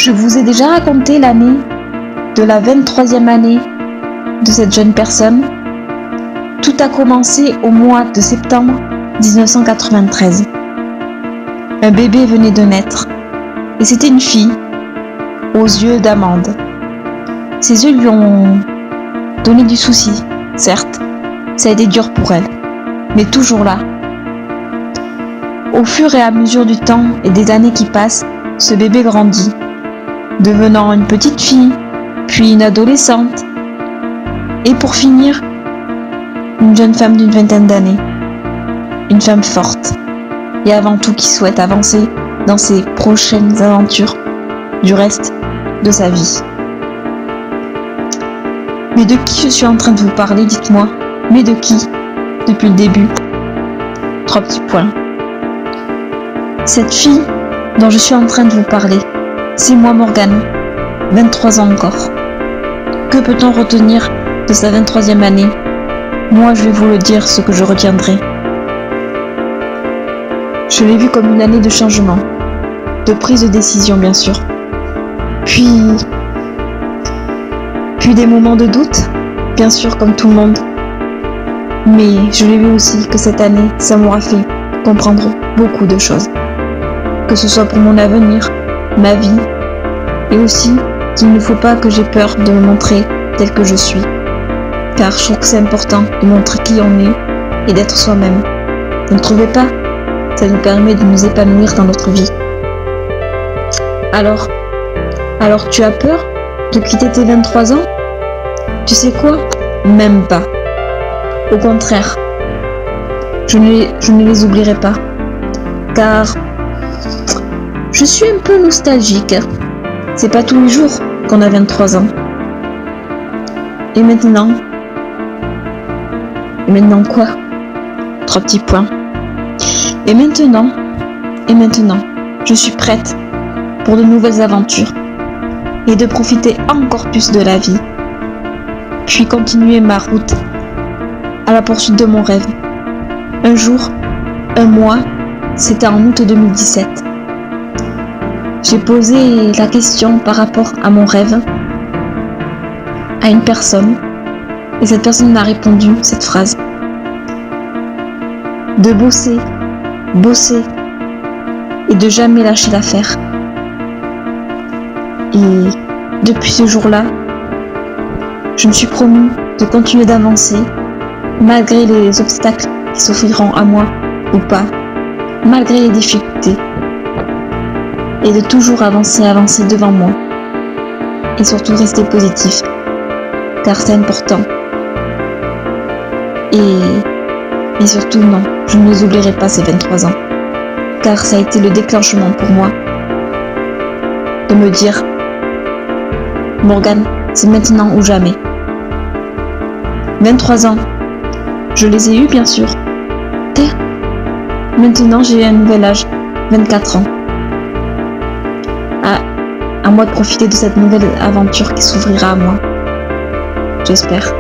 Je vous ai déjà raconté l'année de la 23e année de cette jeune personne. Tout a commencé au mois de septembre 1993. Un bébé venait de naître et c'était une fille aux yeux d'amande. Ses yeux lui ont donné du souci, certes, ça a été dur pour elle, mais toujours là. Au fur et à mesure du temps et des années qui passent, ce bébé grandit, devenant une petite fille, puis une adolescente, et pour finir, une jeune femme d'une vingtaine d'années. Une femme forte, et avant tout qui souhaite avancer dans ses prochaines aventures du reste de sa vie. Mais de qui je suis en train de vous parler, dites-moi? Mais de qui? Depuis le début. 3 petits points. Cette fille dont je suis en train de vous parler, c'est moi Morgane, 23 ans encore. Que peut-on retenir de sa 23e année? Moi, je vais vous le dire, ce que je retiendrai. Je l'ai vue comme une année de changement, de prise de décision bien sûr. Puis des moments de doute, bien sûr comme tout le monde. Mais je l'ai vu aussi que cette année, ça m'aura fait comprendre beaucoup de choses. Que ce soit pour mon avenir, ma vie, et aussi qu'il ne faut pas que j'ai peur de me montrer tel que je suis. Car je trouve que c'est important de montrer qui on est et d'être soi-même. Vous ne trouvez pas? Ça nous permet de nous épanouir dans notre vie. Alors tu as peur de quitter tes 23 ans? Tu sais quoi? Même pas. Au contraire, je ne les oublierai pas. Car je suis un peu nostalgique. C'est pas tous les jours qu'on a 23 ans. Et maintenant quoi? 3 petits points. Et maintenant, je suis prête pour de nouvelles aventures et de profiter encore plus de la vie. Puis continuer ma route à la poursuite de mon rêve. Un jour, un mois, c'était en août 2017. J'ai posé la question par rapport à mon rêve à une personne et cette personne m'a répondu cette phrase. De bosser et de jamais lâcher l'affaire. Et depuis ce jour-là, je me suis promis de continuer d'avancer malgré les obstacles qui s'offriront à moi ou pas, malgré les difficultés, et de toujours avancer devant moi et surtout rester positif, car c'est important. Et surtout non, je ne les oublierai pas ces 23 ans, car ça a été le déclenchement pour moi de me dire Morgane, c'est maintenant ou jamais. 23 ans, je les ai eus bien sûr. Maintenant j'ai un nouvel âge, 24 ans. À moi de profiter de cette nouvelle aventure qui s'ouvrira à moi. J'espère.